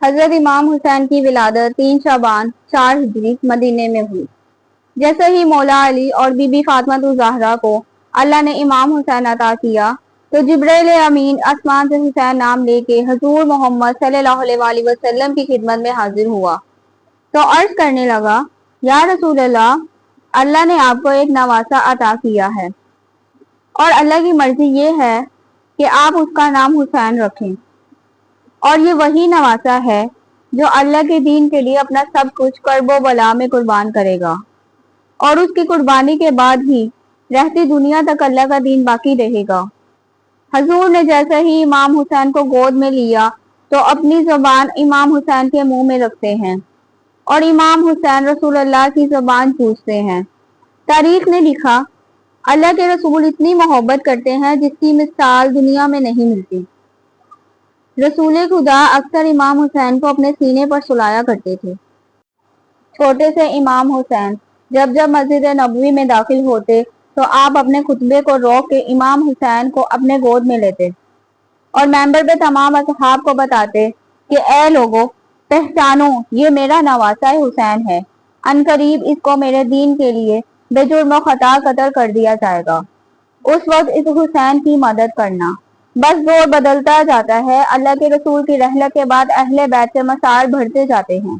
حضرت امام حسین کی ولادت 3 شعبان 4 ہجری مدینے میں ہوئی۔ جیسے ہی مولا علی اور بی بی فاطمہ الزہرا کو اللہ نے امام حسین عطا کیا تو جبرائیل امین آسمان سے حسین نام لے کے حضور محمد صلی اللہ علیہ وآلہ وسلم کی خدمت میں حاضر ہوا تو عرض کرنے لگا، یا رسول اللہ نے آپ کو ایک نواسہ عطا کیا ہے اور اللہ کی مرضی یہ ہے کہ آپ اس کا نام حسین رکھیں، اور یہ وہی نواسہ ہے جو اللہ کے دین کے لیے اپنا سب کچھ کرب و بلا میں قربان کرے گا، اور اس کی قربانی کے بعد ہی رہتی دنیا تک اللہ کا دین باقی رہے گا۔ حضور نے جیسے ہی امام حسین کو گود میں لیا تو اپنی زبان امام حسین کے منہ میں رکھتے ہیں اور امام حسین رسول اللہ کی زبان پوچھتے ہیں۔ تاریخ نے لکھا، اللہ کے رسول اتنی محبت کرتے ہیں جس کی مثال دنیا میں نہیں ملتی۔ رسول خدا اکثر امام حسین کو اپنے سینے پر سلایا کرتے تھے۔ چھوٹے سے امام حسین جب مسجد نبوی میں داخل ہوتے تو آپ اپنے خطبے کو روک کے امام حسین کو اپنے گود میں لیتے اور ممبر پہ تمام اصحاب کو بتاتے کہ اے لوگو، پہچانو، یہ میرا نواسہ حسین ہے، عنقریب اس کو میرے دین کے لیے بے جرم و خطا قتل کر دیا جائے گا۔ اس وقت اس حسین کی مدد کرنا۔ بس دور بدلتا جاتا ہے، اللہ کے رسول کی رحلت کے بعد اہل بیت سے مسائل بڑھتے جاتے ہیں۔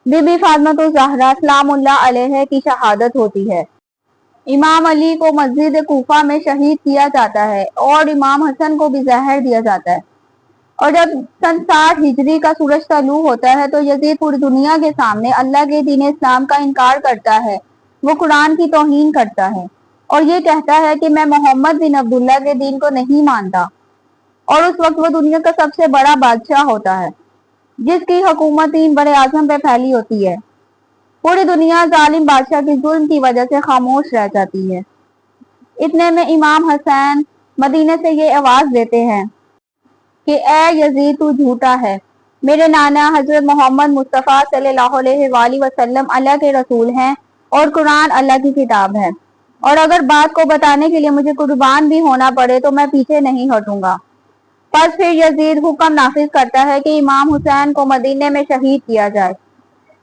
بی بی فاطمہ الزہرا سلام اللہ علیہ کی شہادت ہوتی ہے، امام علی کو مسجد کوفہ میں شہید کیا جاتا ہے اور امام حسن کو بھی زہر دیا جاتا ہے، اور جب سن 60 ہجری کا سورج طلوع ہوتا ہے تو یزید پوری دنیا کے سامنے اللہ کے دین اسلام کا انکار کرتا ہے، وہ قرآن کی توہین کرتا ہے اور یہ کہتا ہے کہ میں محمد بن عبداللہ کے دین کو نہیں مانتا، اور اس وقت وہ دنیا کا سب سے بڑا بادشاہ ہوتا ہے جس کی حکومت 3 بڑے اعظم پہ پھیلی ہوتی ہے۔ پوری دنیا ظالم بادشاہ کے ظلم کی وجہ سے خاموش رہ جاتی ہے۔ اتنے میں امام حسین مدینے سے یہ آواز دیتے ہیں کہ اے یزید، تو جھوٹا ہے، میرے نانا حضرت محمد مصطفیٰ صلی اللہ علیہ وآلہ وسلم اللہ کے رسول ہیں اور قرآن اللہ کی کتاب ہے، اور اگر بات کو بتانے کے لیے مجھے قربان بھی ہونا پڑے تو میں پیچھے نہیں ہٹوں گا۔ پس پھر یزید حکم نافذ کرتا ہے کہ امام حسین کو مدینے میں شہید کیا جائے۔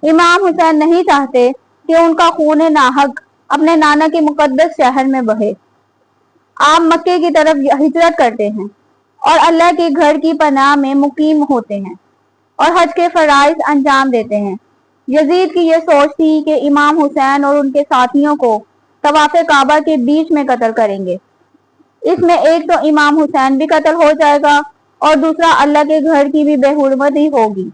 امام حسین نہیں چاہتے کہ ان کا خون ناحق اپنے نانا کے مقدس شہر میں بہے۔ آپ مکے کی طرف ہجرت کرتے ہیں اور اللہ کے گھر کی پناہ میں مقیم ہوتے ہیں اور حج کے فرائض انجام دیتے ہیں۔ یزید کی یہ سوچ تھی کہ امام حسین اور ان کے ساتھیوں کو طواف کعبہ کے بیچ میں قتل کریں گے۔ اس میں ایک تو امام حسین بھی قتل ہو جائے گا اور دوسرا اللہ کے گھر کی بھی بے حرمتی ہوگی۔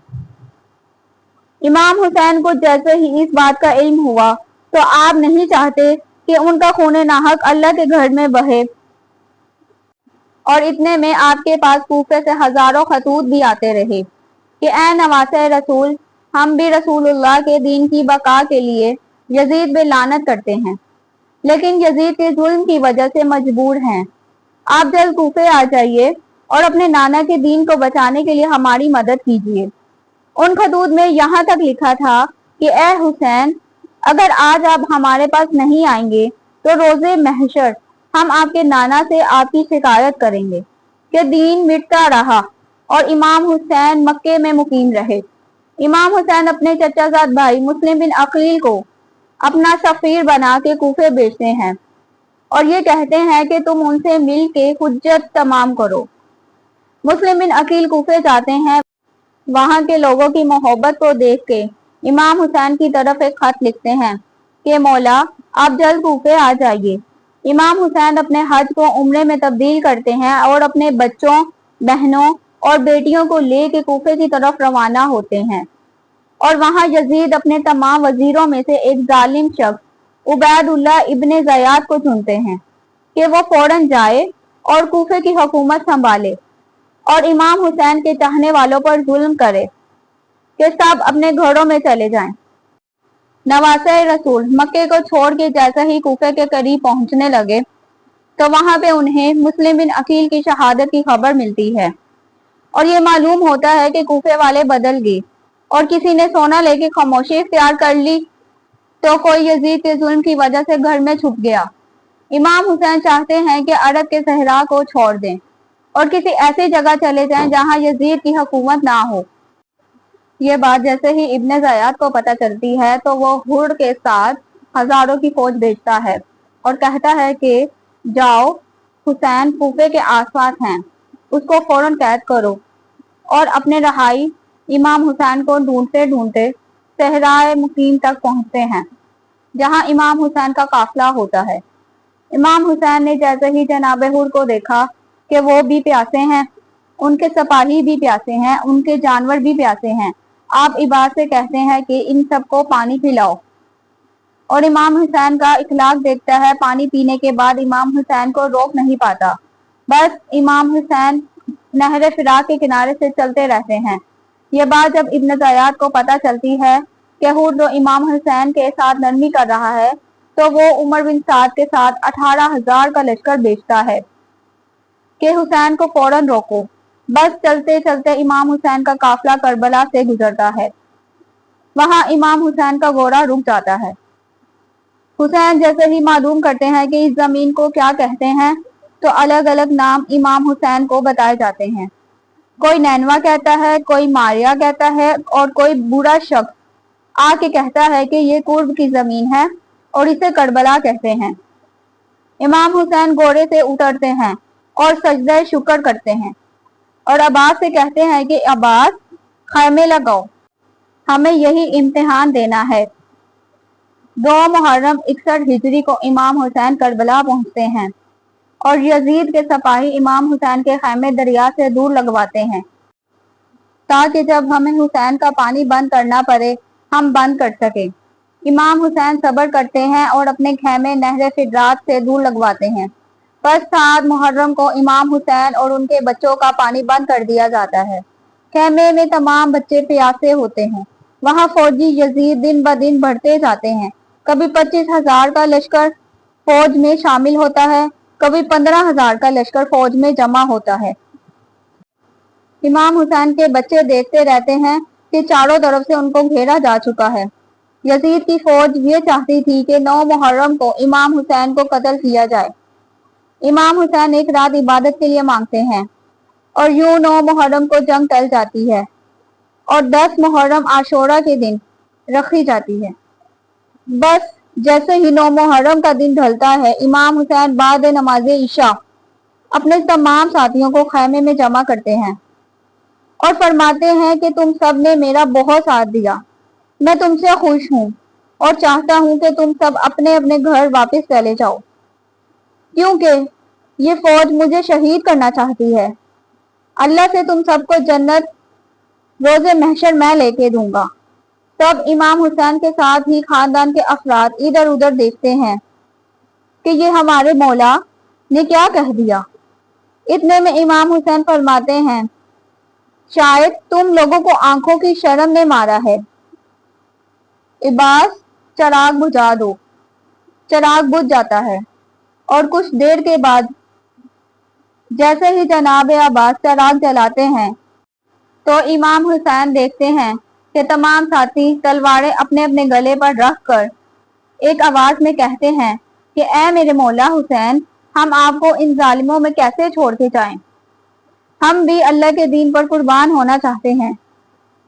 امام حسین کو جیسے ہی اس بات کا علم ہوا تو آپ نہیں چاہتے کہ ان کا خون ناحق اللہ کے گھر میں بہے، اور اتنے میں آپ کے پاس کوفے سے ہزاروں خطوط بھی آتے رہے کہ اے نواسہ رسول، ہم بھی رسول اللہ کے دین کی بقا کے لیے یزید پہ لعنت کرتے ہیں، لیکن یزید کے ظلم کی وجہ سے مجبور ہیں۔ آپ جلد کوفے آ جائیے اور اپنے نانا کے دین کو بچانے کے لیے ہماری مدد کیجیے۔ ان خطوط میں یہاں تک لکھا تھا کہ اے حسین، اگر آج آپ ہمارے پاس نہیں آئیں گے تو روز محشر ہم آپ کے نانا سے آپ کی شکایت کریں گے کہ دین مٹتا رہا اور امام حسین مکے میں مقیم رہے۔ امام حسین اپنے چچا زاد بھائی مسلم بن عقیل کو اپنا سفیر بنا کے کوفے بھیجتے ہیں اور یہ کہتے ہیں کہ تم ان سے مل کے حجت تمام کرو۔ مسلم بن عقیل کوفے جاتے ہیں، وہاں کے لوگوں کی محبت کو دیکھ کے امام حسین کی طرف ایک خط لکھتے ہیں کہ مولا، آپ جلد کوفے آ جائیے۔ امام حسین اپنے حج کو عمرے میں تبدیل کرتے ہیں اور اپنے بچوں، بہنوں اور بیٹیوں کو لے کے کوفے کی طرف روانہ ہوتے ہیں، اور وہاں یزید اپنے تمام وزیروں میں سے ایک ظالم شخص عبید اللہ ابن زیاد کو چنتے ہیں کہ وہ فوراً جائے اور کوفے کی حکومت سنبھالے اور امام حسین کے چاہنے والوں پر ظلم کرے کہ سب اپنے گھروں میں چلے جائیں۔ نواسہ رسول مکے کو چھوڑ کے جیسا ہی کوفے کے قریب پہنچنے لگے تو وہاں پہ انہیں مسلم بن عقیل کی شہادت کی خبر ملتی ہے، اور یہ معلوم ہوتا ہے کہ کوفے والے بدل گئے اور کسی نے سونا لے کے خاموشی اختیار کر لی تو کوئی یزید کے ظلم کی وجہ سے گھر میں چھپ گیا۔ امام حسین چاہتے ہیں کہ عرب کے صحرا کو چھوڑ دیں اور کسی ایسی جگہ چلے جائیں جہاں یزید کی حکومت نہ ہو۔ یہ بات جیسے ہی ابن زیاد کو پتہ چلتی ہے تو وہ ہر کے ساتھ ہزاروں کی فوج بھیجتا ہے اور کہتا ہے کہ جاؤ، حسین کوفے کے آس پاس ہیں، اس کو فوراً قید کرو، اور اپنے رہائی امام حسین کو ڈھونڈتے ڈھونڈتے صحرائے مقیم تک پہنچتے ہیں جہاں امام حسین کا قافلہ ہوتا ہے۔ امام حسین نے جیسے ہی جناب حر کو دیکھا کہ وہ بھی پیاسے ہیں، ان کے سپاہی بھی پیاسے ہیں، ان کے جانور بھی پیاسے ہیں، آپ عباد سے کہتے ہیں کہ ان سب کو پانی پلاؤ، اور امام حسین کا اخلاق دیکھتا ہے۔ پانی پینے کے بعد امام حسین کو روک نہیں پاتا، بس امام حسین نہر فرات کے کنارے سے چلتے رہتے ہیں۔ یہ بات جب ابن زیاد کو پتہ چلتی ہے کہ حر جو امام حسین کے ساتھ نرمی کر رہا ہے، تو وہ عمر بن سعد کے ساتھ 18,000 کا لشکر بھیجتا ہے کہ حسین کو فوراً روکو۔ بس چلتے چلتے امام حسین کا قافلہ کربلا سے گزرتا ہے، وہاں امام حسین کا گھوڑا رک جاتا ہے۔ حسین جیسے ہی معلوم کرتے ہیں کہ اس زمین کو کیا کہتے ہیں تو الگ الگ نام امام حسین کو بتائے جاتے ہیں۔ کوئی نینوا کہتا ہے، کوئی ماریا کہتا ہے، اور کوئی برا شخص آ کے کہتا ہے کہ یہ قرب کی زمین ہے اور اسے کربلا کہتے ہیں۔ امام حسین گھوڑے سے اترتے ہیں اور سجدہ شکر کرتے ہیں اور عباس سے کہتے ہیں کہ عباس، خیمے لگاؤ، ہمیں یہی امتحان دینا ہے۔ 2 محرم 61 ہجری کو امام حسین کربلا پہنچتے ہیں اور یزید کے سپاہی امام حسین کے خیمے دریا سے دور لگواتے ہیں تاکہ جب ہمیں حسین کا پانی بند کرنا پڑے ہم بند کر سکیں۔ امام حسین صبر کرتے ہیں اور اپنے خیمے نہر فرات سے دور لگواتے ہیں۔ پس 7 محرم کو امام حسین اور ان کے بچوں کا پانی بند کر دیا جاتا ہے۔ خیمے میں تمام بچے پیاسے ہوتے ہیں۔ وہاں فوجی یزید دن بدن بڑھتے جاتے ہیں، کبھی 25,000 کا لشکر فوج میں شامل ہوتا ہے، کبھی 15,000 کا لشکر فوج میں جمع ہوتا ہے۔ امام حسین کے بچے دیکھتے رہتے ہیں کہ چاروں طرف سے ان کو گھیرا جا چکا ہے۔ یزید کی فوج یہ چاہتی تھی کہ 9 محرم کو امام حسین کو قتل کیا جائے۔ امام حسین ایک رات عبادت کے لیے مانگتے ہیں اور یوں 9 محرم کو جنگ ٹل جاتی ہے اور 10 محرم عاشورہ کے دن رکھی جاتی ہے۔ بس جیسے ہی 9 محرم کا دن ڈھلتا ہے، امام حسین بعد نماز عشاء اپنے تمام ساتھیوں کو خیمے میں جمع کرتے ہیں اور فرماتے ہیں کہ تم سب نے میرا بہت ساتھ دیا، میں تم سے خوش ہوں اور چاہتا ہوں کہ تم سب اپنے اپنے گھر واپس چلے جاؤ، کیونکہ یہ فوج مجھے شہید کرنا چاہتی ہے۔ اللہ سے تم سب کو جنت روز محشر میں لے کے دوں گا۔ تب امام حسین کے ساتھ ہی خاندان کے افراد ادھر ادھر دیکھتے ہیں کہ یہ ہمارے مولا نے کیا کہہ دیا۔ اتنے میں امام حسین فرماتے ہیں، شاید تم لوگوں کو آنکھوں کی شرم نے مارا ہے، عباس چراغ بجھا دو۔ چراغ بجھ جاتا ہے اور کچھ دیر کے بعد جیسے ہی جناب عباس چراغ جلاتے ہیں تو امام حسین دیکھتے ہیں کہ تمام ساتھی تلواریں اپنے اپنے گلے پر رکھ کر ایک آواز میں کہتے ہیں کہ اے میرے مولا حسین، ہم آپ کو ان ظالموں میں کیسے چھوڑ کے جائیں؟ ہم بھی اللہ کے دین پر قربان ہونا چاہتے ہیں،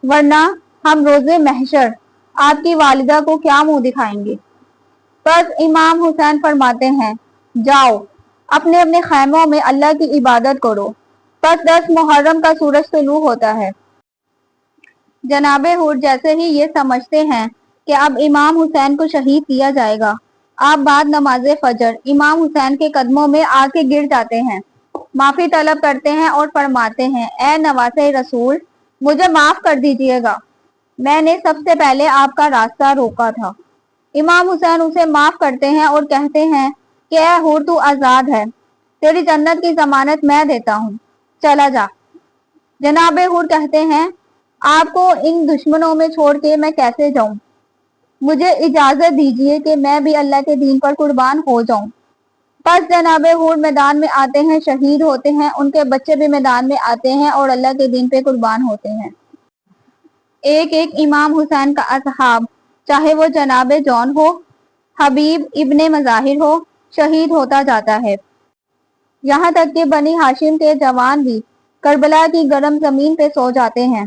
ورنہ ہم روز محشر آپ کی والدہ کو کیا منہ دکھائیں گے؟ پس امام حسین فرماتے ہیں، جاؤ اپنے اپنے خیموں میں اللہ کی عبادت کرو۔ پس 10 محرم کا سورج طلوع ہوتا ہے۔ جناب حر جیسے ہی یہ سمجھتے ہیں کہ اب امام حسین کو شہید کیا جائے گا، آپ بعد نماز فجر امام حسین کے قدموں میں آ کے گر جاتے ہیں، معافی طلب کرتے ہیں اور فرماتے ہیں، اے نواز رسول، مجھے معاف کر دیجئے گا، میں نے سب سے پہلے آپ کا راستہ روکا تھا۔ امام حسین اسے معاف کرتے ہیں اور کہتے ہیں کہ اے حر، تو آزاد ہے، تیری جنت کی ضمانت میں دیتا ہوں، چلا جا۔ جناب حر کہتے ہیں، آپ کو ان دشمنوں میں چھوڑ کے میں کیسے جاؤں؟ مجھے اجازت دیجیے کہ میں بھی اللہ کے دین پر قربان ہو جاؤں۔ پس جناب حر میدان میں آتے ہیں، شہید ہوتے ہیں، ان کے بچے بھی میدان میں آتے ہیں اور اللہ کے دین پہ قربان ہوتے ہیں۔ ایک ایک امام حسین کا اصحاب، چاہے وہ جناب جون ہو، حبیب ابن مظاہر ہو، شہید ہوتا جاتا ہے، یہاں تک کہ بنی ہاشم کے جوان بھی کربلا کی گرم زمین پہ سو جاتے ہیں۔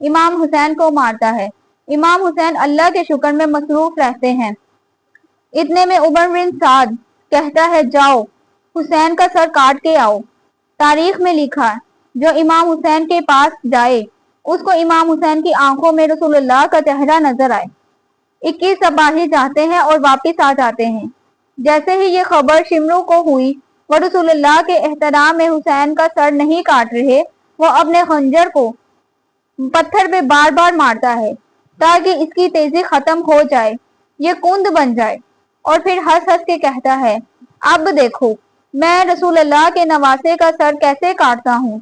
امام حسین کو مارتا ہے۔ امام حسین اللہ کے شکر میں مصروف رہتے ہیں۔ اتنے میں عمر بن سعد کہتا ہے جاؤ حسین کا سر کاٹ کے آؤ۔ تاریخ میں لکھا جو امام حسین کے پاس جائے اس کو امام حسین کی آنکھوں میں رسول اللہ کا چہرہ نظر آئے۔ 21 سپاہی جاتے ہیں اور واپس آ جاتے ہیں۔ جیسے ہی یہ خبر شمرو کو ہوئی وہ رسول اللہ کے احترام میں حسین کا سر نہیں کاٹ رہے، وہ اپنے خنجر کو پتھر پہ بار بار مارتا ہے تاکہ اس کی تیزی ختم ہو جائے، یہ کند بن جائے، اور پھر ہنس ہنس کے کہتا ہے اب دیکھو میں رسول اللہ کے نواسے کا سر کیسے کاٹتا ہوں،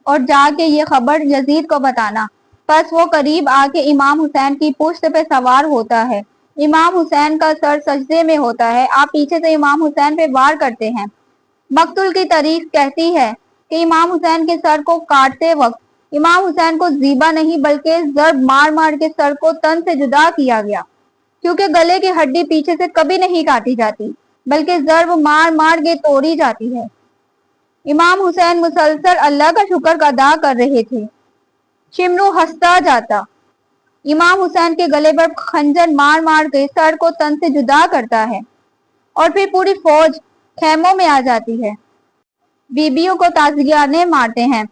اور جا کے یہ خبر یزید کو بتانا۔ پس وہ قریب آ کے امام حسین کی پشت پہ سوار ہوتا ہے۔ امام حسین کا سر سجدے میں ہوتا ہے، آپ پیچھے سے امام حسین پہ وار کرتے ہیں۔ مقتل کی تاریخ کہتی ہے کہ امام حسین کے سر کو کاٹتے وقت امام حسین کو زیبا نہیں بلکہ ضرب مار مار کے سر کو تن سے جدا کیا گیا، کیونکہ گلے کی ہڈی پیچھے سے کبھی نہیں کاٹی جاتی بلکہ ضرب مار مار کے توڑی جاتی ہے۔ امام حسین مسلسل اللہ کا شکر ادا کر رہے تھے۔ شمرو ہنستا جاتا امام حسین کے گلے پر خنجر مار مار کے سر کو تن سے جدا کرتا ہے، اور پھر پوری فوج خیموں میں آ جاتی ہے۔ بیبیوں کو تازیانے مارتے ہیں،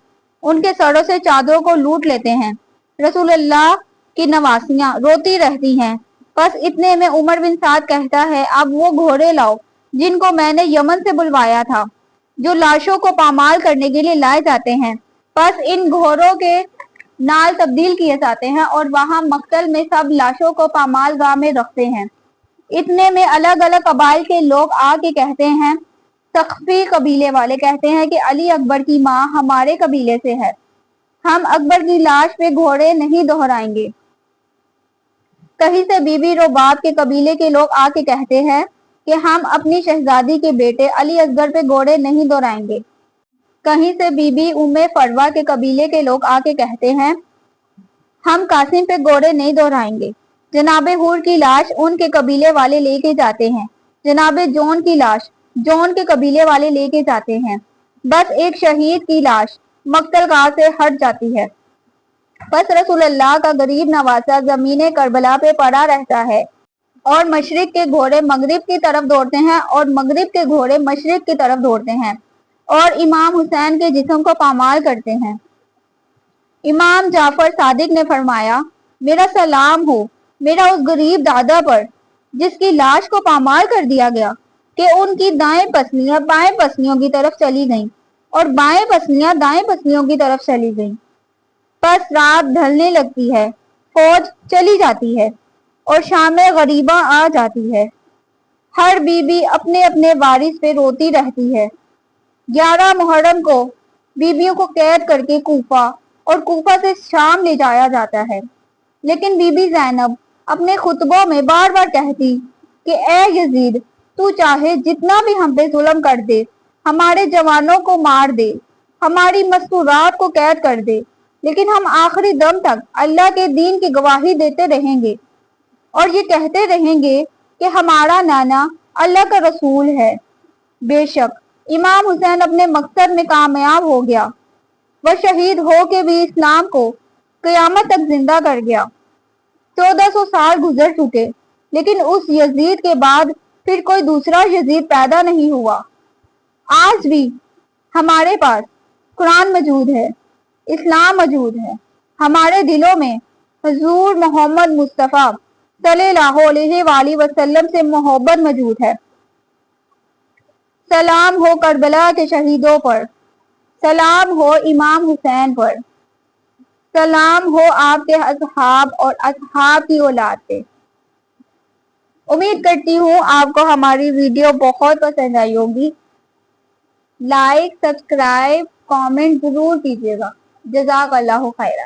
ان کے سروں سے چادروں کو لوٹ لیتے ہیں۔ رسول اللہ کی نواسیاں روتی رہتی ہیں۔ بس اتنے میں عمر بن سعد کہتا ہے اب وہ گھوڑے لاؤ جن کو میں نے یمن سے بلوایا تھا، جو لاشوں کو پامال کرنے کے لیے لائے جاتے ہیں۔ پس ان گھوڑوں کے نال تبدیل کیے جاتے ہیں اور وہاں مقتل میں سب لاشوں کو پامال گاہ میں رکھتے ہیں۔ اتنے میں الگ الگ قبائل کے لوگ آ کے کہتے ہیں، سقفی قبیلے والے کہتے ہیں کہ علی اکبر کی ماں ہمارے قبیلے سے ہے، ہم اکبر کی لاش پہ گھوڑے نہیں دہرائیں گے۔ کہیں سے بی بی رباب کے قبیلے کے لوگ آ کے کہتے ہیں کہ ہم اپنی شہزادی کے بیٹے علی اصغر پہ گھوڑے نہیں دہرائیں گے۔ کہیں سے بی بی ام فروا کے قبیلے کے لوگ آ کے کہتے ہیں ہم قاسم پہ گھوڑے نہیں دہرائیں گے۔ جناب حور کی لاش ان کے قبیلے والے لے کے جاتے ہیں، جناب جون کی لاش جون کے قبیلے والے لے کے جاتے ہیں۔ بس ایک شہید کی لاش مقتل گاہ سے ہٹ جاتی ہے۔ بس رسول اللہ کا غریب نواسا زمین کربلا پہ پڑا رہتا ہے، اور مشرق کے گھوڑے مغرب کی طرف دوڑتے ہیں اور مغرب کے گھوڑے مشرق کی طرف دوڑتے ہیں اور امام حسین کے جسم کو پامال کرتے ہیں۔ امام جعفر صادق نے فرمایا میرا سلام ہو میرا اس غریب دادا پر جس کی لاش کو پامال کر دیا گیا کہ ان کی دائیں پسلیاں بائیں پسلیوں کی طرف چلی گئیں اور بائیں پسلیاں دائیں پسلیوں کی طرف چلی گئیں۔ پس رات ڈھلنے لگتی ہے، فوج چلی جاتی ہے اور شام غریباں آ جاتی ہے۔ ہر بی بی اپنے اپنے وارث پہ روتی رہتی ہے۔ 11 محرم کو بیبیوں کو قید کر کے کوفہ اور کوفہ سے شام لے جایا جاتا ہے، لیکن بی بی زینب اپنے خطبوں میں بار بار کہتی کہ اے یزید تو چاہے جتنا بھی ہم پہ ظلم کر دے، ہمارے جوانوں کو مار دے، ہماری مستورات کو قید کر دے، لیکن ہم آخری دم تک اللہ کے دین کی گواہی دیتے رہیں گے اور یہ کہتے رہیں گے کہ ہمارا نانا اللہ کا رسول ہے۔ بے شک امام حسین اپنے مقصد میں کامیاب ہو گیا، وہ شہید ہو کے بھی اسلام کو قیامت تک زندہ کر گیا۔ 1400 سال گزر چکے، لیکن اس یزید کے بعد پھر کوئی دوسرا یزید پیدا نہیں ہوا۔ آج بھی ہمارے پاس قرآن موجود ہے، اسلام موجود ہے، ہمارے دلوں میں حضور محمد مصطفیٰ صلی اللہ علیہ وآلہ وسلم سے محبت موجود ہے۔ سلام ہو کربلا کے شہیدوں پر، سلام ہو امام حسین پر، سلام ہو آپ کے اصحاب اور اصحاب کی اولاد پہ۔ امید کرتی ہوں آپ کو ہماری ویڈیو بہت پسند آئی ہوگی۔ لائک، سبسکرائب، کامنٹ ضرور کیجیے گا۔ جزاک اللہ خیرہ۔